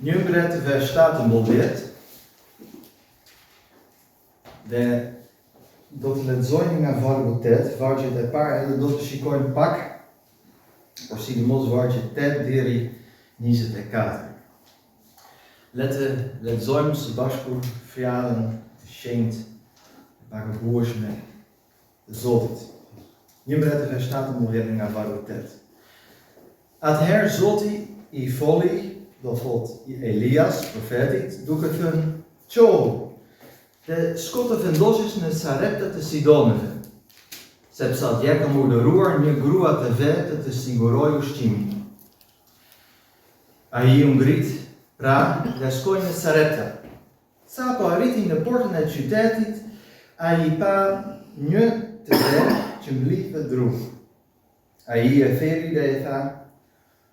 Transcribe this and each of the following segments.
Numeret vers 17 dhe do të lexojmë nga vargu 8, vargjet e parë edhe do të shikojmë pak, por sidomos vargjet 8 deri 24. Le të lexojmë së bashku fjalën e shenjtë e paguajshme të Zotit. Numeret vers 17 nga vargu 8. Atëherë Zoti i foli, do thot Elias, profetit, duke thënë: "Qo, dhe shko të vendoshesh në Sarepta të Sidonëve, sepse atje kam urdhëruar një grua të vetë të sigurojë ushqimin." Ai u ngrit, pra, dhe shkoi në Sarepta. Sa po arriti në portën e qytetit, ai pa një të vetë që mblidhte dru. Ai e theri dhe e tha: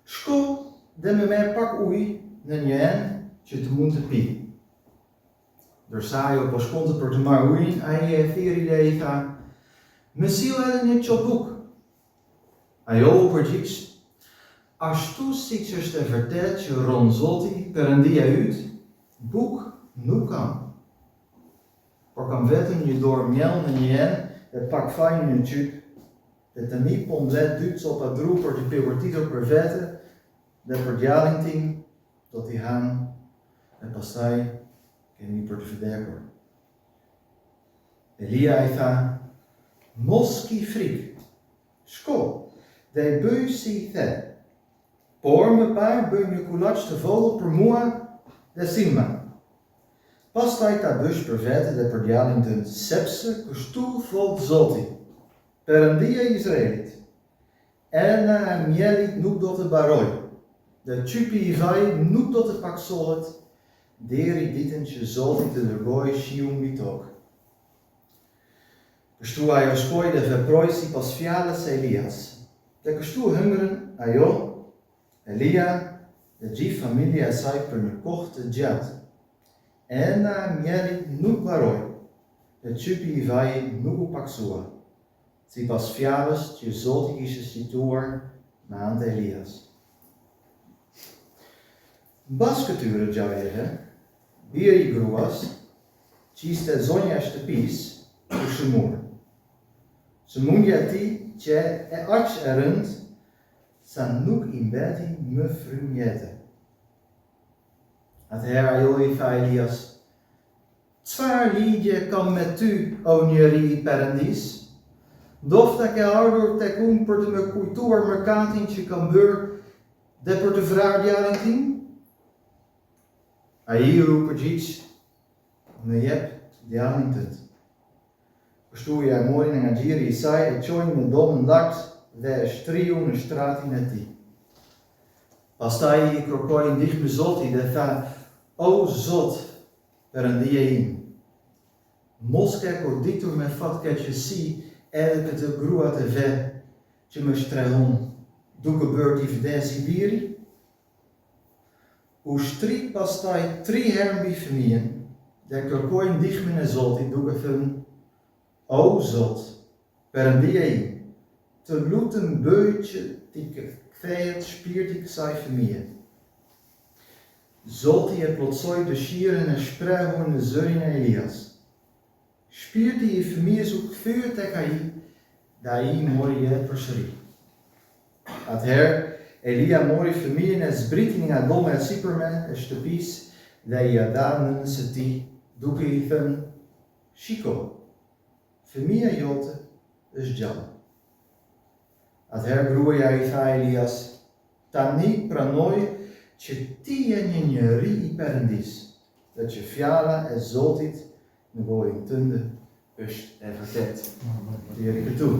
"Shko dhe më merr pak ujë në një enë që të mund të pi." Ndërsa ajo po shkonte për të marrë ujin, ai e thiri dhe i tha: "Më sill edhe një çop bukë." Ajo u përgjigj: "Ashtu siç është e vërtetë që ron Zoti, Perëndia yt, bukë nuk kam. Por kam vetëm një dorë miell në një enë dhe pak faj në një qyp, dhe tani po mbledh 2 copa dru për të përgatitur për vete dhe për djalin tim, do t'i han e pastaj kemi për të vdekur." Elia i tha: "Mos ki frikë, shko dhe i bëj si i the, por më parë bëj një kulaç të vogël për mua dhe Simma. Pastaj ta bësh për vete dhe për djalin tënd, sepse kështu thot Zoti, Perëndia e Izraelit: ena e mielit nuk do të baroj, dhe qypi i vajit nuk do të paksohet deri ditën që Zoti të dërgojë shiu mbi tokë." Kështu ajo shkoi dhe veproi sipas fjalës së Elias. Dhe kështu hëngrën ajo, Elia dhe gjithë familja e saj për një kohë të gjatë. Ena e mielit nuk baroi, dhe qypi i vajit nuk u paksua, sipas fjalës që Zoti kishte shituar me anë të Elias. Mbas këtyre gjërave, biri i gruas, që ishte zonja e shtëpisë, u shëmur. Sëmundja e tij që e aq e rëndë sa nuk i mbeti më frymëjete. Atëherë ajo i tha Elias: "Çfarë lidhje kam me ty, o njeri i Perëndis? Ndofta ke ardhur tek unë për të më kujtuar mëkatin që kam bërë dhe për të vrarë djalin tim?" Ai u përgjigj: "Më jep djalin tënd." Kështu ja morin nga xhiri i saj, e çojnë në domën lart dhe e shtriu në shtratin e tij. Pastaj i kërkoi ndihmë Zotit dhe tha: "O Zot, Perëndia im, mos ke goditur me fatkeqësi edhe këtë grua të vet që më shtrehon, duke bërë t'i vdesi biri?" U shtrit pastaj 3 herë mbi fëmijën dhe kërkoi ndihmën e Zotit duke thënë: "O Zot, Perëndia im, të lutem bëj që t'i kthehet shpirti kësaj fëmije." Zoti e plotësoi dëshirën e shprehur në zërin e Elias. Shpirti i fëmijës u kthye tek ai dhe ai mori jetë përsëri. Atëherë Elia mori fëmijën e zbriti nga dhoma e sipërme e shtëpisë dhe i dha nënës së tij, duke i thënë: "Shiko, fëmia jote është gjallë." Atëherë gruaja i tha Elias: "Tani pranoj që ti je një njeri i Perëndisë dhe që fjala e Zotit në gojën tënde është e vërtetë." Deri këtu.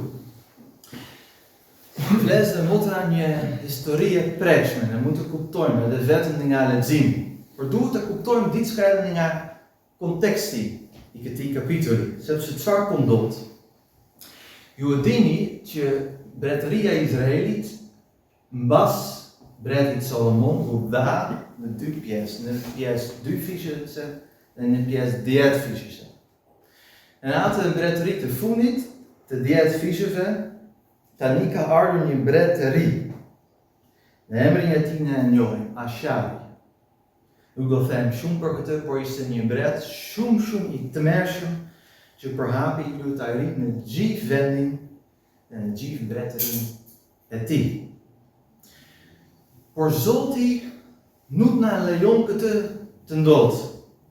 Vlezë dhe motra, një histori e prekshme, ne mund të kuptojmë edhe vetëm nga leximi, por duhet të kuptojmë diçka edhe nga konteksti i këtij kapitulli, sepse çfarë po ndodh? Ju e dini që mbretëria e Izraelit mbas mbretit Solomon u dha në 2 pjesë, në pjesë 2 fishëse dhe në pjesë 10 fishëse. Në atë mbretëri të fundit të 10 fishëve, tani ka ardhur një mbret të ri. Në emrin e tij ne e njohim, Ashari. Nuk do them shumë për këtë, por ishte një mbret shumë I tmerrshëm që përhapi lutarinë në gjithë vendin dhe në gjithë mbretërinë e tij. Por Zoti nuk na lejon këtë të ndodhë.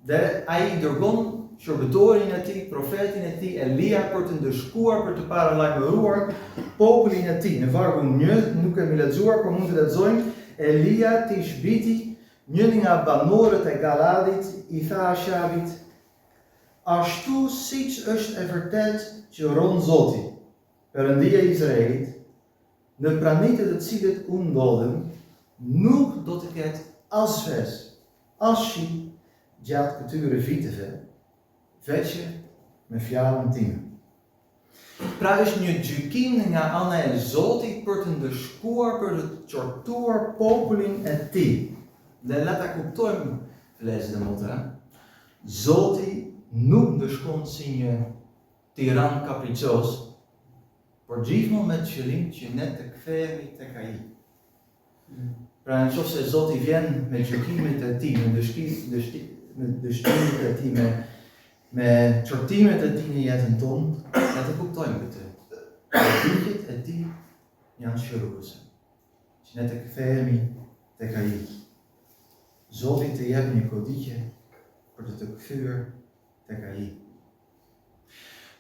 Dhe ai dërgon shërbëtorin e tij, profetin e tij Elia për të ndëshkuar, për të paralajmëruar popullin e tij. Në vargun 1 nuk kemi lexuar, por mund të lexojmë. Elia Tishbiti, njëri nga banorët e Galadit, I tha Ashavit: ashtu siç është e vërtet që ron Zoti, Perëndia e Izraelit, në pranitë të cilët unë ndodhem, nuk do të ketë as ves, as shi gjatë këtyre viteve, veçse me fjalën time. Pra është një gjykim nga ana e Zotit për të ndëshkuar, për të qortuar popullin e tij. Dhe le ta kuptojmë, vëllezër dhe motra, Zoti nuk ndëshkon si një tiran kapricos, por gjithmonë me qëllim që ne të kthehemi tek ai. Pra nëse Zoti vjen me gjykimet e tij, me dëshkimet e tij, me qortimet e tij në jetën tonë, ne të kuptojmë këtë. Gjykimet e tij janë shëruese, që ne të kthehemi tek ai. Zoti të jep një koditje për të kthyer tek ai.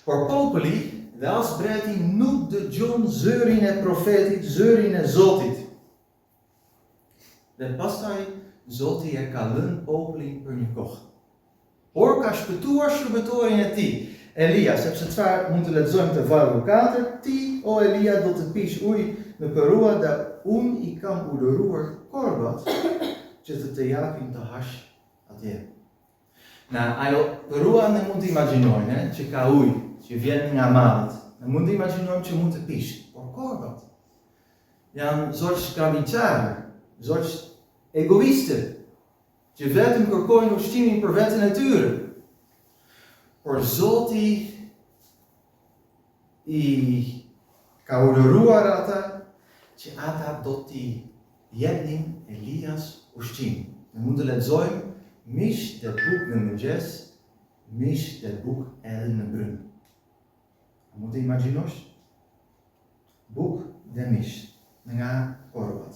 Por populli dhe as breti nuk dëgjon zërin e profetit, zërin e Zotit. Dhe pastaj Zoti e ka lënë popullin për një kohë. Por ka shpëtuar shërbëtorin e tij, Elia, sepse çfarë mund të lexojmë te vargu 4, ti o Elia do të pish ujë në përrua dhe unë I kam urdhëruar korbat që të japin të hash atje. Na ajo përrua ne mund të imagjinojmë, që ka ujë që vjen nga malët. Ne mund të imagjinojmë që mund të pish, por korbat janë zorç skravitare, zorç egoiste, që vetëm kërkojnë ushqimin për veten e tyre. Por Zoti I ka urdhëruar ata që ata do t'i jepnin Elias ushqim. Ne mund të lexojmë mish dhe buk në mëngjes, mish dhe buk edhe në brëm. Mund të imagjinosh? Buk dhe mish nga korbat.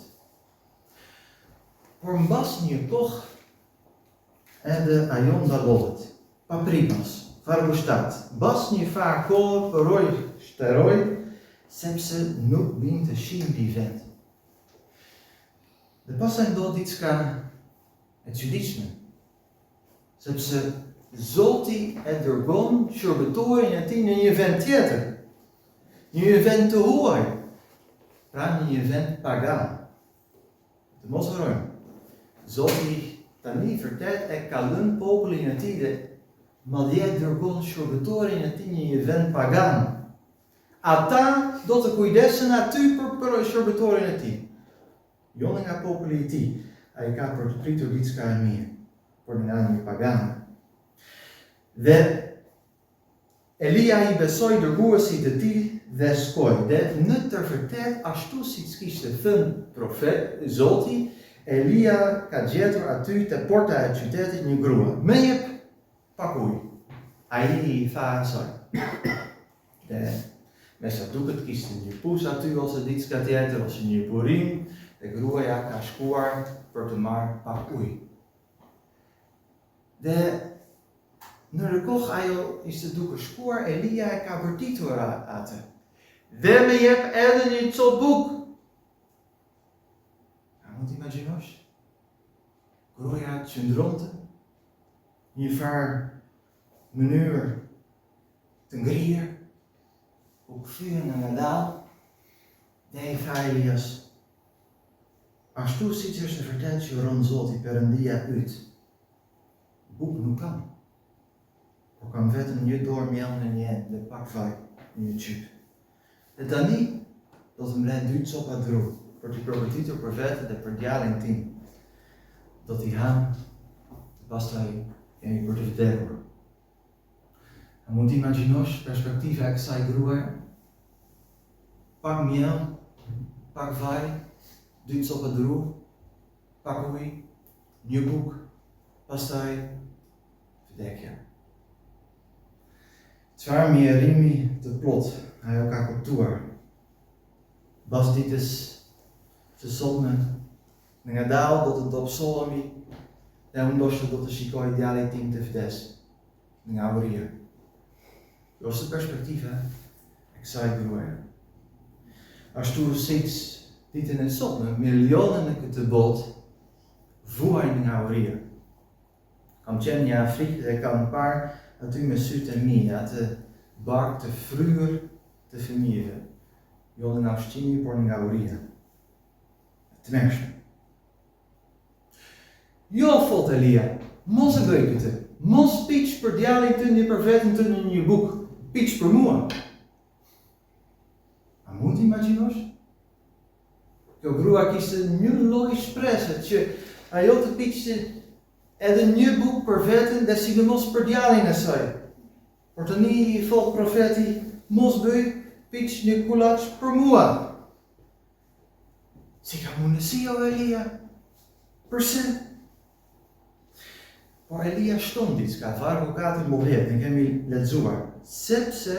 Por mbas një kohë edhe ajo ndalohet, pa pripas, vargu 7. Mbas një farë kohë përroj shteroj, sepse nuk binte shi mbi vend. Dhe pastaj ndodhi diçka e çuditshme, sepse Zoti e dërgon shërbëtorin e tij në një vend tjetër, një vend të huaj, pra një vend pagan. Të mos harrojmë, Zoti tani vërtet e ka lënë popullin e tij dhe madje dërgon shërbëtorin e tij në një vend pagan. Ata do të kujdesen aty për shërbëtorin e tij. Jo nga populli I tij, ai ka përpritur diçka e mirë, por nga një pagan. Dhe Elia I besoi dërguesit të tij dhe shkoi. Dhe në të vërtetë ashtu siç kishte thënë profet Zoti, Elia ka gjetur aty te porta e qytetit një grua. Më jep pak ujë. Ai I tha asaj. Dhe me sa duket kishte një pus aty ose diçka tjetër ose një burim. Dhe gruaja ka shkuar për të marrë pak ujë. Dhe në rëkoh ajo ishte duke shkuar, Elia e ka vërtitur atë. Dhe me jep edhe një copë buk. A mund të imagjinosh? Gruaja qëndronte një farë mënyrë të ngrirë, u kthye nga dal, dhe I tha Elias: ashtu siç është e vërtet që ron Zoti Perëndia yt, buk nuk kam, por kam vetëm një dorë miell në një dhe pak vaj në një qyp. Dhe tani do të mbledh 2 copa dru për t'i përgatitur për vete dhe për djalin tim. Do t'i ham, pastaj jemi për të vdekur. A mund t'i imagjinosh perspektiva e kësaj gruaje? Pak miell, pak vaj, 2 copa dru, pak ujë, një buk pastaj vdekja. Çfarë mjerimi të plot ajo ka kuptuar. Bas ditës së sotme, në nga dau do të dobësohemi dhe unë ndoshta do të shikoj djalin tim të vdes nga uria. Kjo është perspektiva e kësaj gruaje. Ashtu siç ditën e sotme, milionë në këtë botë vuajnë nga uria. Kam qenë në Afrikë dhe kam parë aty me sytë e mi, atë bark të fryrë të fëmijëve. Jo nga ushqimi, por nga uria. Të mërshme. Jo, thot Elia, mos e bëj këtë. Mos piq për djalin tënd një për veten tënd në një buk. Piq për mua. A mund të imagjinosh? Kjo grua kishte një lloj shprese që ajo të piqte edhe një buk për veten dhe sidomos për djalin e saj. Por tani i thot profeti, mos bëj piq një kulaç për mua. Si ka mundësi o Elia? Përse? Por Elia shton diçka, vargu 14, ne kemi lexuar, sepse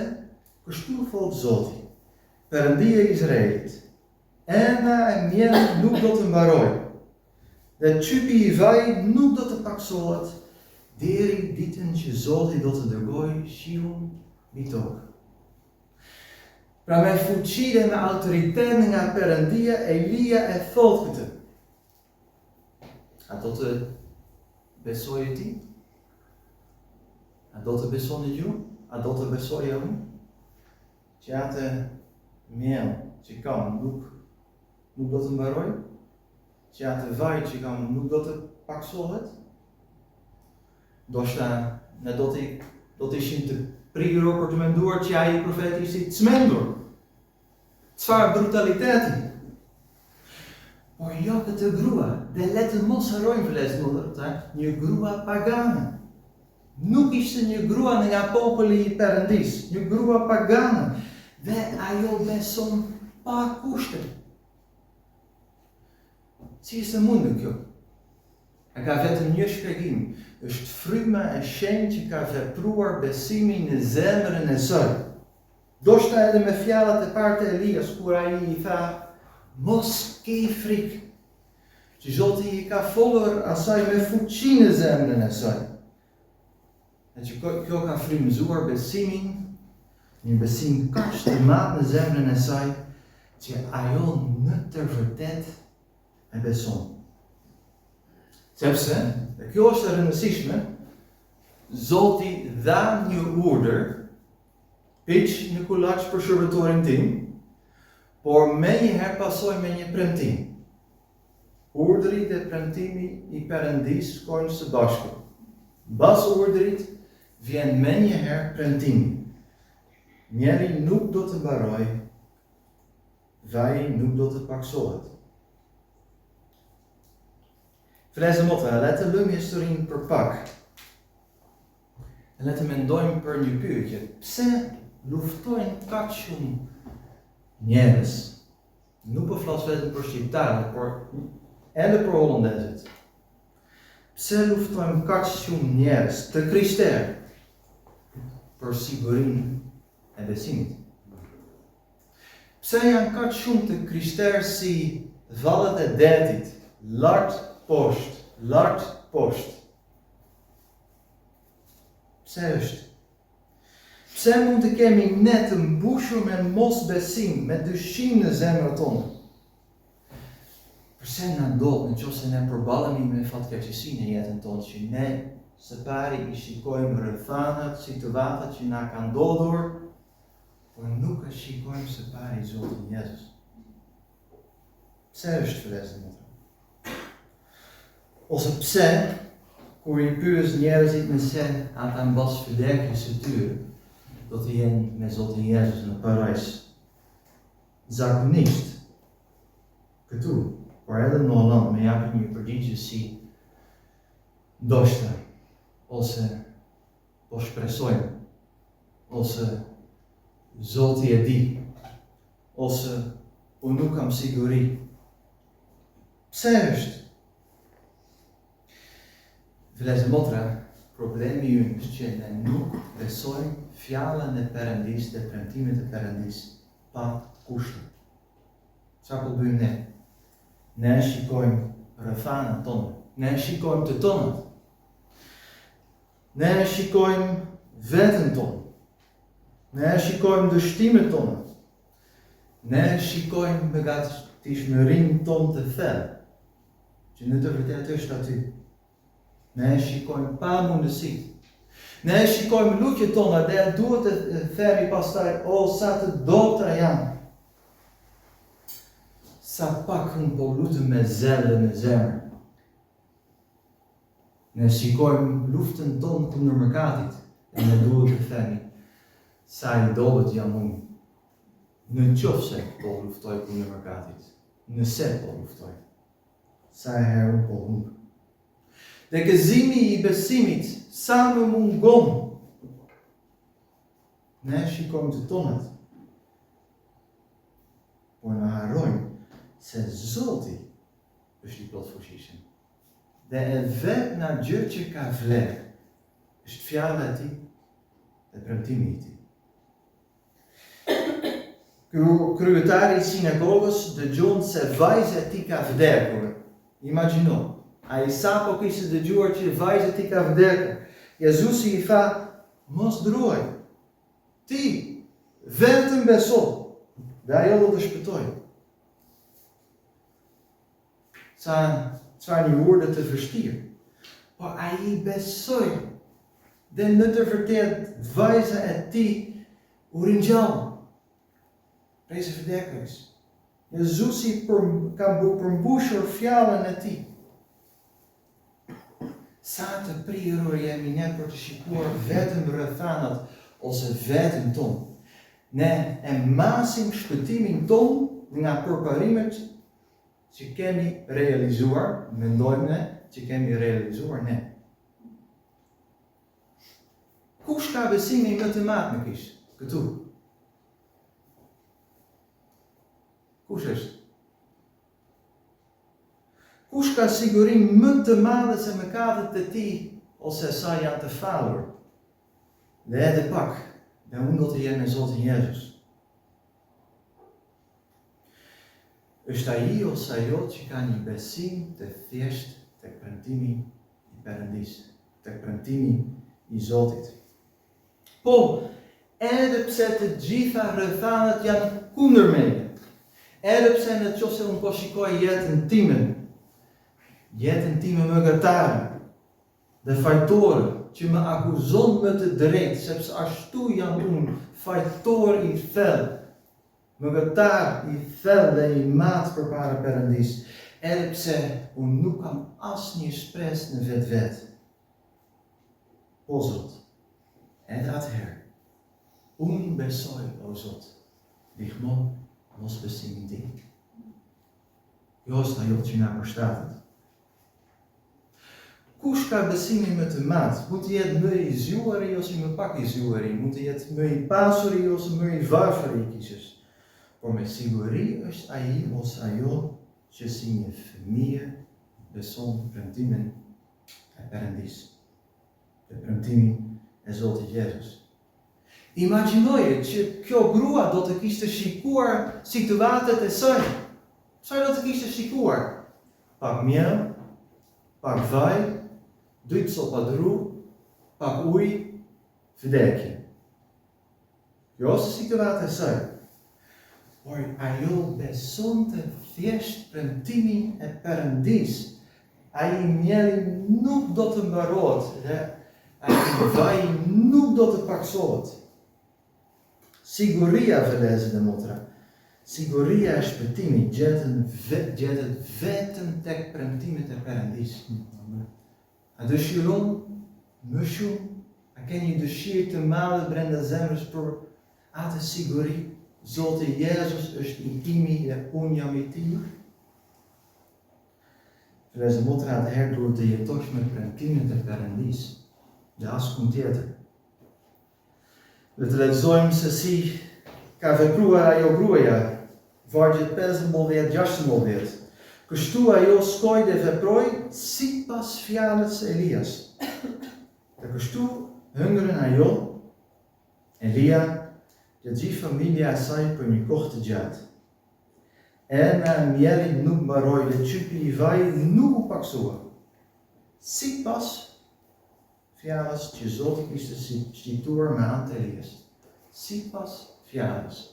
kështu thot Zoti, Perëndia e Izraelit, ena e mjell nuk do të mbaroj, dhe çypi i vajit nuk do të paksohet deri ditën që Zoti do të dërgojë shiun mbi tokë. Pra me fuqi dhe me autoritet nga Perëndia, Elia e thot këtë. A do të besojë ti? A do të besoni ju? A do të besojë unë? Që atë miell që kam nuk do të mbaroj? Që atë vaj që kam nuk do të paksohet? Ndoshta ne do të ishim të prirur për të menduar që ai profeti ishte i çmendur. Çfarë brutaliteti! Por jo këtë grua, dhe le të mos harrojmë vëllezër, një grua pagane. Nuk ishte një grua nga populli i Perëndis, një grua pagane, dhe ajo beson pa kushte. Si ishte mundur kjo? E ka vetëm një shpjegim, është fryma e shenjtë që ka vepruar besimin në zemrën e saj. Ndoshta edhe me fjallat e parë të Elias, kur ai i tha, mos ke frikë, që Zoti i ka folur asaj me fuqi në zemrën e saj. Dhe që kjo ka frymëzuar besimin, një besim kaq të madh në zemrën e saj, që ajo në të vërtet e beson. Sepse, dhe kjo është e rëndësishme, Zoti dha një urdhër, piq një kulaç për shërbëtorin tim, por me njëherë pasoj me një premtim. Urdhri dhe premtimi i Perëndis shkojnë së bashku. Mbas urdhrit vjen me njëherë premtimi. Mieli nuk do të mbaroj, vaji nuk do të paksohet. Vëllezër motra, le të lëmë historinë për pak. Le të mendojmë për një pyetje. Pse luftojnë kaq shumë njerëz? Nuk po flas vetëm për shqiptarët, por edhe për holandezët. Pse luftojnë kaq shumë njerëz të krishterë për sigurinë e besimit? Pse janë kaq shumë të krishterë si vallet e detit, lart poshtë? Pse është? Pse mund të kemi ne të mbushur me mos besim, me dyshim në zemrën tonë? Përse na ndodh nëse ne përballemi me fatkeqësinë në jetën tonë, që ne së pari i shikojmë rrethanat, situatat që na kanë ndodhur, por nuk e shikojmë së pari Zotin Jezus. Pse është vëllezër? Ose pse, kur i pyes njerëzit nëse ata mbas vdekjes së tyre do të jenë me Zotin Jezus në parajs, zakonisht këtu, por edhe në Holland, me japin një përgjigje si ndoshta, ose po shpresojmë, ose Zoti e di, ose unë nuk kam siguri. Pse është? Vëllezër motra, problemi ynë është që ne nuk besojmë fjalën e Perëndisë dhe premtimet e Perëndisë pa kushte. Çfarë po bëjmë ne? Ne shikojmë rrethanat tonë, ne shikojmë të tonat, ne shikojmë veten tonë, ne shikojmë dështimet tona, ne shikojmë me gatishmërinë tonë të thellë, që në të vërtetë është aty. Ne shikojmë pa mundësitë. Ne shikojmë lutjet tona dhe duhet të themi pastaj, o sa të dobta janë. Sa pak unë po lutem me zel dhe me zemër. Ne shikojmë luftën tonë kundër mëkatit dhe ne duhet të themi, sa i dobët jam unë. Në qofse po luftoj kundër mëkatit, nëse po luftoj, sa herë unë po humbë. Dhe gëzimi i besimit, sa më mungon, ne shikojmë të tonat, por në harrojmë se Zoti është i plot fuqishëm. Dhe e vetë në gjë që ka vlerë, është fjala e tij dhe premtimi i tij. Kryetari i sinagogës dëgjon se vajza e tij ka vdekur. Imagjino, ai sapo kishte dëgjuar që vajza e tij ka vdekur. Jezusi i tha, mos druaj. Ti vetëm beso, dhe ajo do të shpëtojë. Çfarë një urdhë të vështirë. Po ai besoi. Dhe në të vërtetë vajza e tij u ringjall. Prej së vdekjes. Jezusi ka përmbushur fjalën e tij. Sa të prirur jemi ne për të shikuar vetëm rrethanat ose veten tonë. Ne e masim shpëtimin tonë nga përparimet që kemi realizuar, mendojmë ne që kemi realizuar ne. Kush ka besimin më të madh në kish? Këtu. Kush është? Kush ka sigurinë më të madhe se mëkatet e tij ose sa janë të falur? Dhe edhe pak, dhe unë do të jem me Zotin Jezus. Është ai ose ajo që ka një besim të thjesht tek premtimi i Perëndisë, tek premtimi i Zotit. Po, edhe pse të gjitha rrethanat janë kundër meje, edhe pse në qofse unë po shikoj jetën time më gëtare dhe fajtore, që më akuzon më të drejtë, sepse ashtu jam unë, fajtor i thellë, më gëtar i thellë dhe i matë përpara Perëndisë, edhe pse unë nuk kam asnjë shpresë në vetë. O Zot, edhe atëherë, unë besoj, o Zot, ndihmon mos besimin tim. Jo është ajo që na përshtatet. Kush ka besimin më të madh? Mund të jetë më i zgjuari ose më pak i zgjuari, mund të jetë më i pasuri ose më i varfër i kishës. Por me siguri është ai ose ajo që si një fëmijë beson premtimin e Perëndisë, dhe premtimin e Zotit Jezus. Imagjinoje që kjo grua do të kishte shikuar situatet e saj. Çfarë do të kishte shikuar? Pak miell, pak vaj, 2 copa dru, pak ujë, vdekje. Jo se situatë e saj. Por ajo besonte thjesht premtimin e Perëndisë. Ai mieli nuk do të mbarohet dhe ai vaj nuk do të paksohet. Siguria, vëllezër dhe motra, siguria e shpëtimit gjetet vetëm tek premtimet e Perëndisë. A dëshiron më shumë? A ke një dëshirë të madhe brenda zemrës për atë siguri? Zoti Jezus është i imi dhe unë jam i tij. Vëllezër motra, atëherë duhet të jetosh me premtimet e Perëndisë dhe askund tjetër. Dhe të lexojmë se si ka vepruar ajo gruaja, vargjet 15-16, Kështu ajo shkoi dhe veproi sipas fjalës së Elias. Dhe kështu hëngrën ajo, Elia, dhe gjithë familja e saj për një kohë të gjatë. Erna e mjellit nuk mbaroi dhe çypi i vajit nuk u paksua. Sipas fjalës që Zoti kishte shituar me anë të Elias. Sipas fjalës.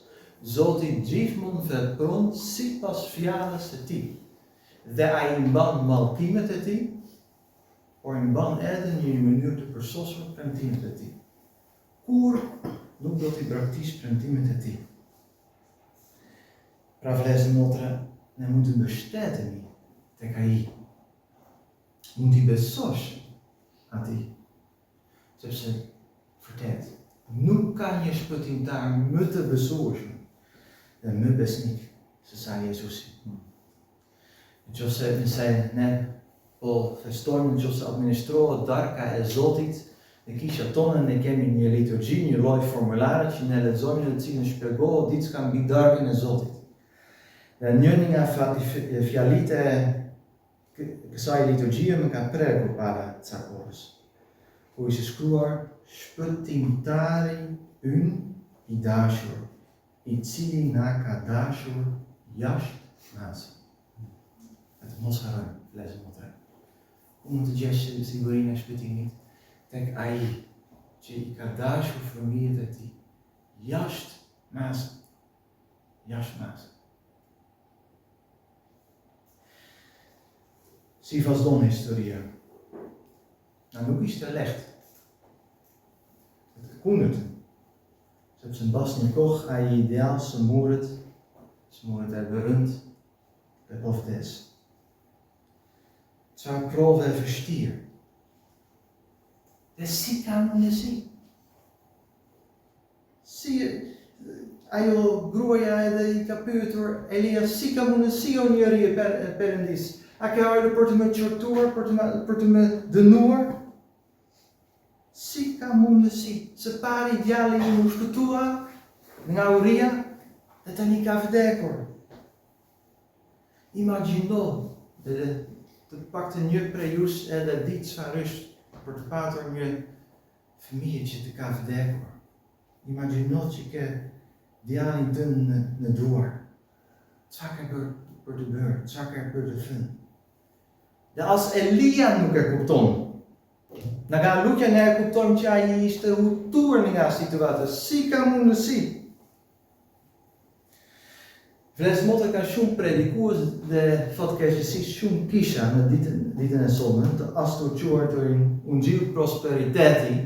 Zoti gjithmonë vepron sipas fjalës së tij. Dhe ai mban mallkimet e tij, por i mban edhe një mënyrë të përsosur premtimet e tij. Kur nuk do t'i braktisë premtimet e tij. Pra vëllezër motra, ne mund të mbështetemi tek ai. Mund t'i besosh atij. Sepse vërtet nuk ka një shpëtimtar më të besueshëm dhe më besnik se sa Jezusi. Nëse ne po festojmë, nëse administrohet darka e Zotit, në kisha tonë ne kemi një liturgji, një lloj formulare që ne lexojmë dhe cilën shpjegohet diçka mbi darkën e Zotit. Dhe njëri nga fjalitë e kësaj liturgjie më ka prekur para ca kohës. Ku ishte shkruar shpëtimtari ynë i dashur, i cili na ka dashur jashtë nasë. Të mos harrojmë, vëllezër motra. Ku mund të gjesh sigurinë e shpëtimit? Tek ai që i ka dashur fëmijët e tij jashtë nasë. Jashtë nasë. Si vazhdon historia. Na nuk ishte lehtë. Të kundërtën. Sepse mbas një kohë ai ideal smuret e bërënd dhe po vdes. Çfarë prove e vështirë. Dhe si ka mundësi? Si ajo gruaja edhe i ka pyetur Elias, si ka mundësi o njeri e Perëndis? A ka ardhur për të më qortuar, për të më dënuar? Si ka mundësi? Së pari djali im u shpëtua nga Uria dhe tani ka vdekur. Imagjino, dhe të paktën një prej jush edhe di çfarë është për të patur një fëmijë që të ka vdekur. Imagjino që ke djalin tënd në duar. Çfarë ka për të bërë? Çfarë ka për të thënë? Dhe as Elia nuk e kupton. Nga lutja ne e kuptojmë që ai ishte hutuar nga situata. Si ka mundësi? Vëllezër motra, ka shumë predikues dhe fatkeqësisht shumë kisha në ditën e sotme të astruquar të ungjillit prosperiteti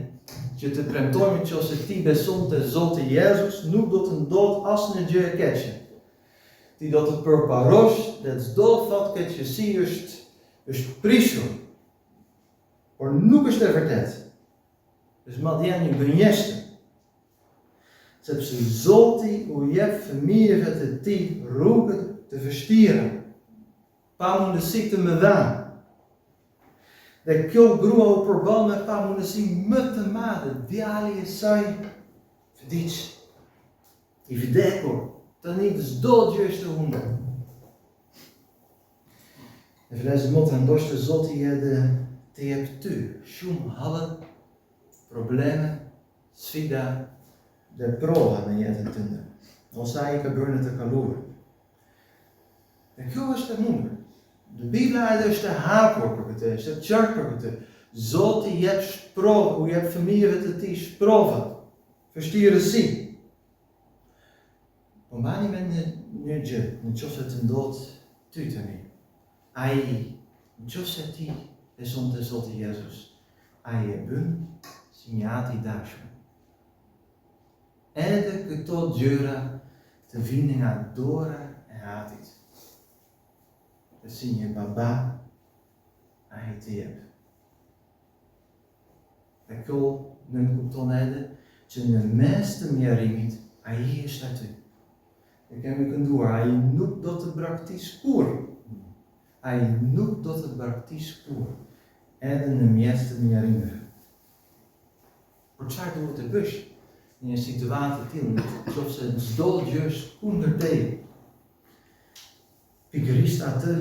që të premtojmë që ose ti beson te Zoti Jezus nuk do të ndodh asnjë gjë e keqe. Ti do të përparosh dhe çdo fatkeqësi është prishur. Por nuk është e vërtetë. Është madje një gënjeshtër. Sepse Zoti u jep fëmijëve të tij rrugët të vështira, pa mundësi të mëdha. Dhe kjo grua u përball me pa mundësi më të madhe, djali i saj vdiq, i vdekur, tani çdo gjë është e humbur. Dhe vëllezër motra, ndoshta Zoti edhe të jep ty shumë hallë, probleme, sfida dhe prova në jetën tënde. Ose ai ka bërë në të kaluar. Dhe kjo është e mundur. Bibla edhe është e hapur për këtë, është e qartë për këtë. Zoti jep shprovë, u jep fëmijëve të tij shprova, vështirësi. Po mbani me një gjë, nëse të ndodh ty tani. Ai, nëse ti beson te Zoti Jezus, ai e bën si një atë i dashur. Edhe këto gjëra të vinë nga dora e atit. Dhe si një baba, ai të jep. Dhe kjo në kupton edhe që në mes të mjerimit, ai është aty. Dhe kemi kënduar, ai nuk do të braktis kur. Ai nuk do të braktis kur. Edhe në mes të mjerimit. Por çfarë duhet të bësh? Në një situatë të tillë, nëse çdo gjë është kundër teje. Pikërisht atë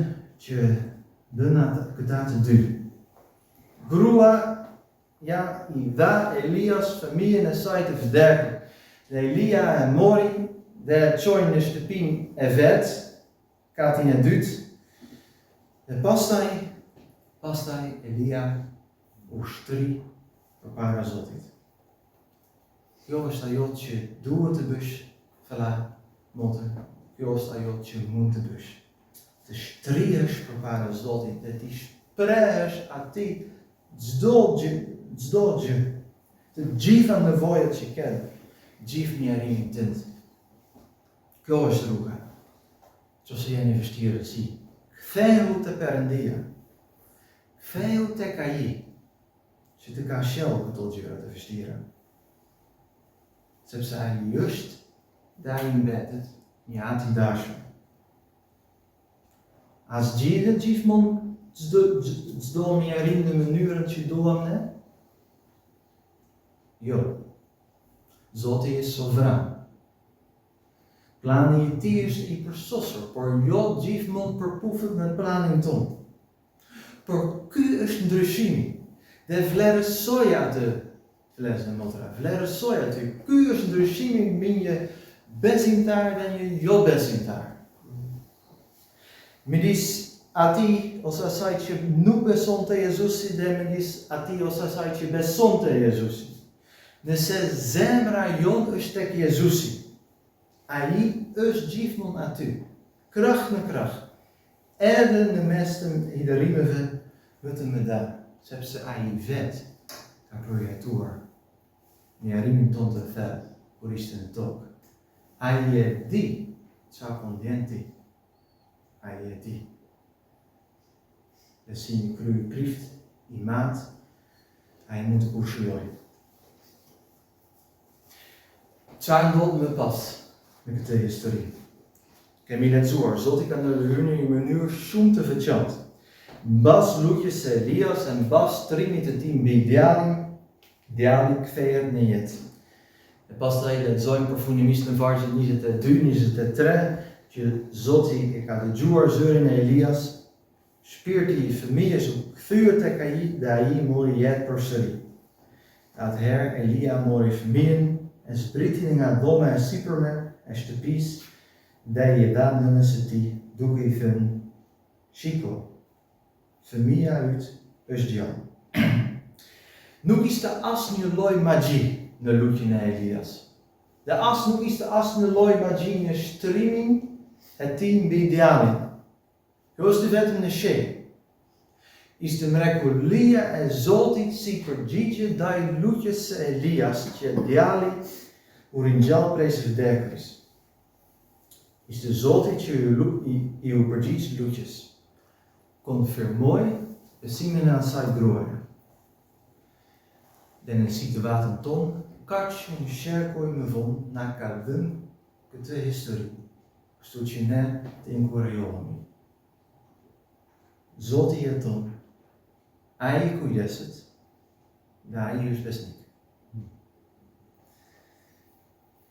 që dëna këta të dy. Grua ja I dha Elias fëmijën e saj të vdekur. Dhe Elia e mori dhe e çoi në shtëpinë e vet, katin e dytë. Dhe pastaj Elia u shtri përpara Zotit. Kjo është ajo që duhet të bësh, fëlla motër. Kjo është ajo që mund të bësh. Të shtrihesh përpara Zotit dhe të shprehesh atij çdo gjë, të gjitha nevojat që ke, gjithë njerimin tënd. Kjo është rruga. Nëse jeni vështirë si, ktheu te Perëndia. Ktheu tek ai që të ka shëllë këto gjëra të vështira. Sepse ai është dhe ai mbetet një Ati I dashur. As gjidet gjithmonë çdo njerin në mënyrën që duam ne? Jo. Zoti është sovran. Plani I Tij është I përsosur, por jo gjithmonë përpufet me planin tonë. Por ky është ndryshimi. Dhe vlerësoj atë, vlezën e motra, vlerësoj aty. Ky është ndryshimi mbi një besimtar dhe një jo besimtar. Midis atij ose asaj që nuk beson te Jezusi dhe midis atij ose asaj që beson te Jezusi. Nëse zemra jonë është tek Jezusi, ai është gjithmonë aty, krah në krah, edhe në mes të hidërimeve vetëm me dal, sepse ai vetë ka projektuar njerimin tonë të thellë kur ishte në tokë. Ai e di çfarë po ndjen ti. Ai e di. Dhe si një kry prift I mat, ai mund të kushtojë. Çfarë ndodh më pas në këtë histori? Kemi lexuar, Zoti ka ndërhyrë në një mënyrë shumë të veçantë. Mbas lutjes së Elias e mbas trimit të tij mbi djali kthehet në jetë. E pastaj lexojmë përfundimisht në vargjet 22-23 që Zoti e ka dëgjuar zërin e Elias, shpirti I fëmijës u kthye tek ai dhe ai mori jetë përsëri. Atëherë Elia mori fëmijën, e zbriti nga dhoma e sipërme e shtëpisë dhe I dha nënës së tij, duke I thënë: "Shiko, fëmia yt është gjallë." Nuk ishte asnjë lloj magji në lutjen e Elias. Dhe nuk ishte asnjë lloj magji në shtrimin e tij mbi djalin. Kjo është vetëm në sheh. Ishte mrekullia e Zotit si përgjigje ndaj lutjes së Elias që djali u ringjall prej së vdekjes. Ishte Zoti që I u përgjigj lutjes. Konfirmoi besimin e asaj gruaje. Dhe në situatën tonë, kaq shumë shërkoj më vonë na ka dhënë këtë histori, kështu që ne të inkurajohemi. Zoti jeton, ai kujdeset, dhe ai është besnik.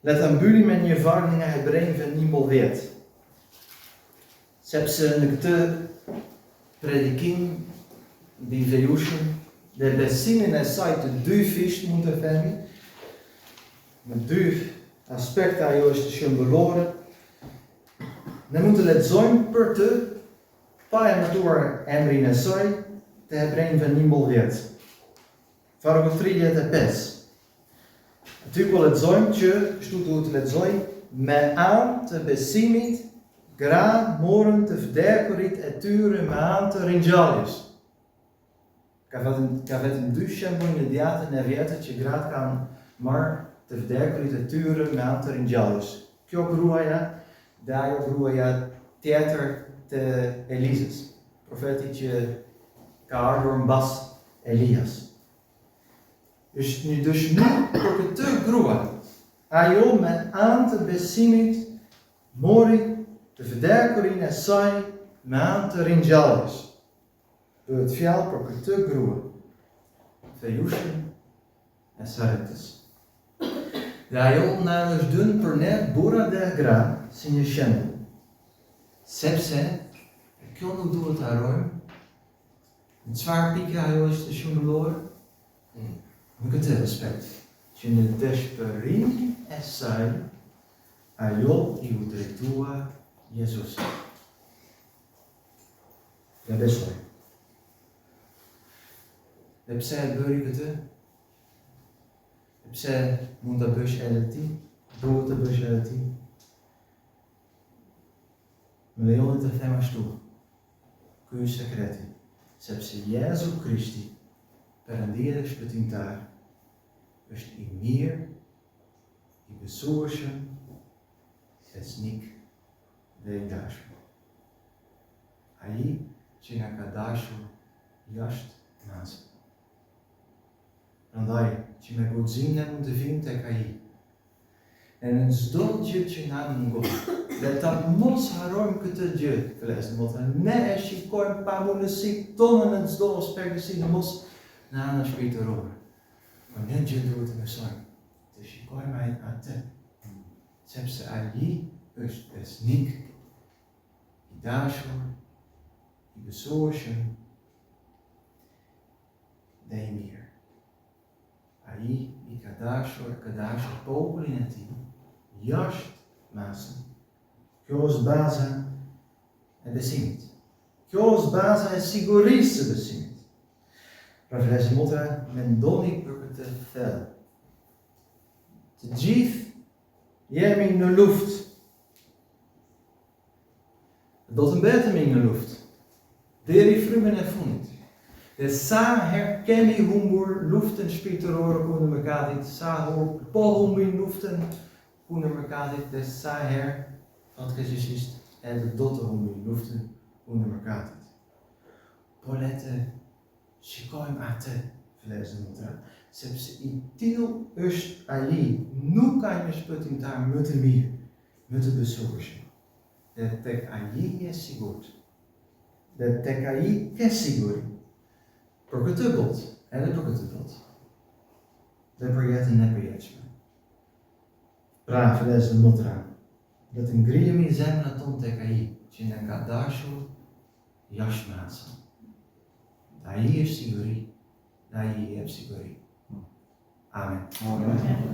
Le ta mbyllim me një varg nga Hebrejve 11. Sepse në këtë predikim mbi Vejushën dhe besimin e saj të dy fisht, mund të themi, në dy aspekte ajo është shembullore. Ne mund të lexojmë për të pa e notuar emrin e saj te Hebrejve 11. Vargu 35. Aty po lexojmë që kështu duhet të lexoj: me anë të besimit gra morën të vdekurit e tyre me anë të ringjalljes. Ka vetëm dy shembuj në djatën e vjetër që gratë kanë marrë të vdekurit e tyre me anë të ringjalljes. Kjo gruaja dhe ajo gruaja tjetër të Elizës, profeti që ka ardhur mbas Elias. Është një dëshmi për këtë grua. Ajo me anë të besimit mori të vdekurin e saj me anë të ringjalljes. Bëhet fjalë për këtë grua, Vejushën e Saretës. Dhe ajo na është dhënë për ne burra dhe gra si një shembull. Sepse kjo nuk duhet të harrojmë. Në çfarë pike ajo është shumëllore? Në këtë respekt, që në dëshpërimin e saj, ajo I u drejtua Jezusit. Ja besoj. Dhe pse e bëri këtë? Dhe pse mund të bësh edhe ti? Duhet të bësh edhe ti? Më lejoni të them ashtu. Ky është sekreti. Sepse Jezu Krishti, Perëndia dhe Shpëtimtar, është I mirë, I besueshëm, besnik dhe I dashur. Ai që na ka dashur jashtë masë. Prandaj, që me guxim ne mund të vim tek ai. E në çdo gjë që na mungon, dhe ta mos harrojmë këtë gjë, vëllezër, do të thënë, ne e shikojmë pamundësitë tona në çdo aspekt, si në mos në anën shpirtërore. Por ne gjë duhet të mësojmë, të shikojmë atë, sepse ai është besnik, I dashur, I besueshëm dhe I mirë. Ai I ka dashur popullin e tij jashtë masën. Kjo është baza e besimit. Kjo është baza e sigurisë së besimit. Pra vëllezër, motra, mendoni për këtë thellë. Të gjithë jemi në luftë. Do të mbetemi në luftë deri frymën e fundit. Dhe sa herë kemi humbur luftën shpirtërore kundër mëkatit, sa po humbim luftën kundër mëkatit, dhe sa herë fatkeqësisht edhe do të humbim luftën kundër mëkatit. Por le të shikojmë atë, vëllezër, motra, sepse I tillë është ai, nuk ka një shpëtimtar më të mirë, më të besueshëm. Dhe tek ai je sigurt. Dhe tek ai ke siguri. Për këtë botë, edhe për këtë botë. Dhe për jetën e përjetshme. Pra, vëllezër, motra, le të ngrihemi zemrat tonë tek ai që na ka dashur jashtë masës. Ai është siguri, dhe ai jep siguri. Amen.